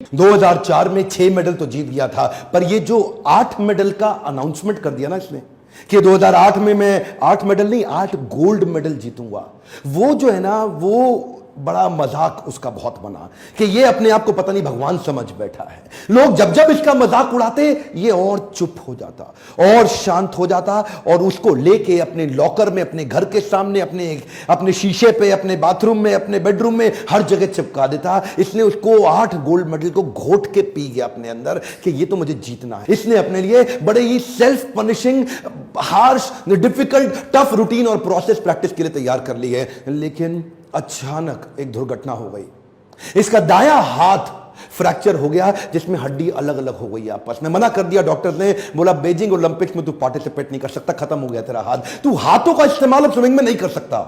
2004 में 6 मेडल तो जीत गया था, पर ये जो 8 मेडल का अनाउंसमेंट कर दिया ना इसने कि 2008 में मैं 8 मेडल नहीं 8 गोल्ड मेडल जीतूंगा, वो जो है ना वो बड़ा मजाक उसका बहुत बना कि ये अपने आप को पता नहीं भगवान समझ बैठा है। लोग जब जब इसका मजाक उड़ाते ये और चुप हो जाता और शांत हो जाता और उसको लेके अपने लॉकर में, अपने घर के सामने, अपने शीशे पे, अपने बाथरूम में, अपने बेडरूम में हर जगह चिपका देता। इसने उसको 8 गोल्ड मेडल को घोट के पी गया अपने अंदर कि ये तो मुझे जीतना है। इसने अपने लिए बड़े ही self punishing, harsh, difficult, tough routine और प्रोसेस प्रैक्टिस के लिए तैयार कर ली है। लेकिन अचानक एक दुर्घटना हो गई। इसका दायां हाथ फ्रैक्चर हो गया जिसमें हड्डी अलग अलग हो गई आपस में। मना कर दिया डॉक्टर ने, बोला बीजिंग ओलंपिक्स में तू पार्टिसिपेट नहीं कर सकता, खत्म हो गया तेरा हाथ, तू हाथों का इस्तेमाल अब स्विमिंग में नहीं कर सकता।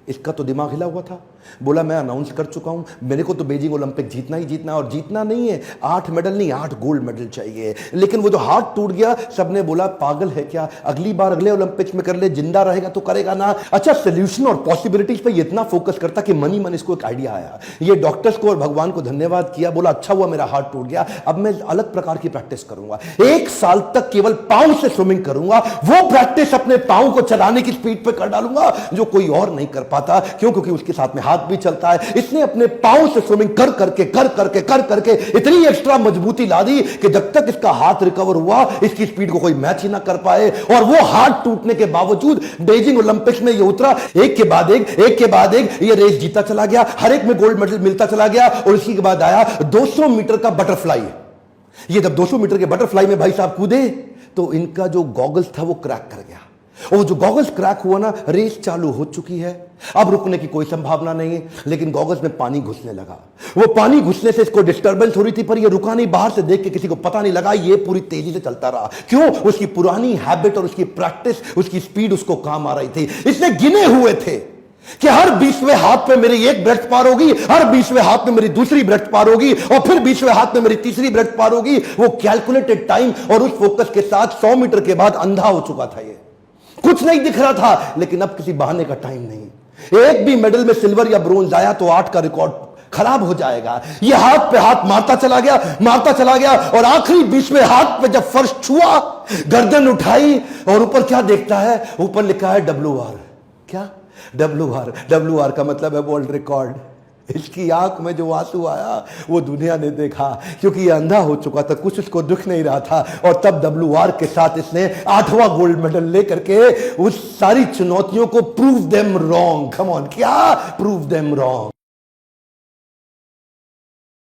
इसका तो दिमाग हिला हुआ था, बोला मैं अनाउंस कर चुका हूं, मेरे को तो बीजिंग ओलंपिक जीतना ही जीतना, और जीतना नहीं है 8 मेडल नहीं 8 गोल्ड मेडल चाहिए। लेकिन वो जो हाथ टूट गया, सबने बोला पागल है क्या, अगली बार अगले ओलंपिक्स में कर ले, जिंदा रहेगा तो करेगा ना। अच्छा, सोल्यूशन और पॉसिबिलिटीज पे इतना फोकस करता कि मन ही मन इसको एक आइडिया आया। ये डॉक्टर्स को और भगवान को धन्यवाद किया, बोला अच्छा हुआ मेरा हाथ टूट गया, अब मैं अलग प्रकार की प्रैक्टिस करूंगा, 1 साल तक केवल पांव से स्विमिंग करूंगा। वो प्रैक्टिस अपने पांव को चलाने की स्पीड पे कर डालूंगा जो कोई और नहीं कर पाता। क्यों? क्योंकि उसके साथ में हाथ भी चलता है। इसने अपने पांव से स्विमिंग कर करके इतनी एक्स्ट्रा मजबूती ला दी कि जब तक इसका हाथ रिकवर हुआ इसकी स्पीड को कोई मैच ही ना कर पाए। और वो हाथ टूटने के बावजूद बीजिंग ओलंपिक्स में ये उतरा, एक के बाद एक ये रेस जीता चला गया, हर एक में गोल्ड मेडल मिलता चला गया। और इसी के बाद आया 200 मीटर का बटरफ्लाई। ये जब 200 मीटर के बटरफ्लाई में भाई साहब कूदे तो इनका जो गॉगल्स था वो क्रैक कर गया। और जो गॉगल्स क्रैक हुआ ना, रेस चालू हो चुकी है, अब रुकने की कोई संभावना नहीं है। लेकिन गॉगल्स में पानी घुसने लगा, वो पानी घुसने से इसको डिस्टर्बेंस हो रही थी, पर ये रुका नहीं। बाहर से देख के किसी को पता नहीं लगा, ये पूरी तेजी से चलता रहा। क्यों? उसकी पुरानी हैबिट और उसकी प्रैक्टिस, उसकी स्पीड उसको काम आ रही थी। इसने गिने हुए थे कि हर 20वें हाथ पे मेरी एक ब्रेथ पार होगी, हर 20वें हाथ में मेरी दूसरी ब्रेथ पार होगी, और फिर 20वें हाथ में मेरी तीसरी ब्रेथ पार होगी। वो कैलकुलेटेड टाइम और उस फोकस के साथ 100 मीटर के बाद अंधा हो चुका था। ये कुछ नहीं दिख रहा था, लेकिन अब किसी बहाने का टाइम नहीं। एक भी मेडल में सिल्वर या ब्रोंज आया तो 8 का रिकॉर्ड खराब हो जाएगा। ये हाथ पे हाथ मारता चला गया और आखिरी 20वें हाथ पे जब फर्श छुआ, गर्दन उठाई और ऊपर क्या देखता है, ऊपर लिखा है WR। क्या WR का मतलब है वर्ल्ड रिकॉर्ड। इसकी आंख में जो आंसू आया वो दुनिया ने देखा, क्योंकि ये अंधा हो चुका था, कुछ उसको दुख नहीं रहा था। और तब WR के साथ इसने 8वां गोल्ड मेडल लेकर के उस सारी चुनौतियों को prove them wrong. Come on, क्या प्रूव देम रॉन्ग।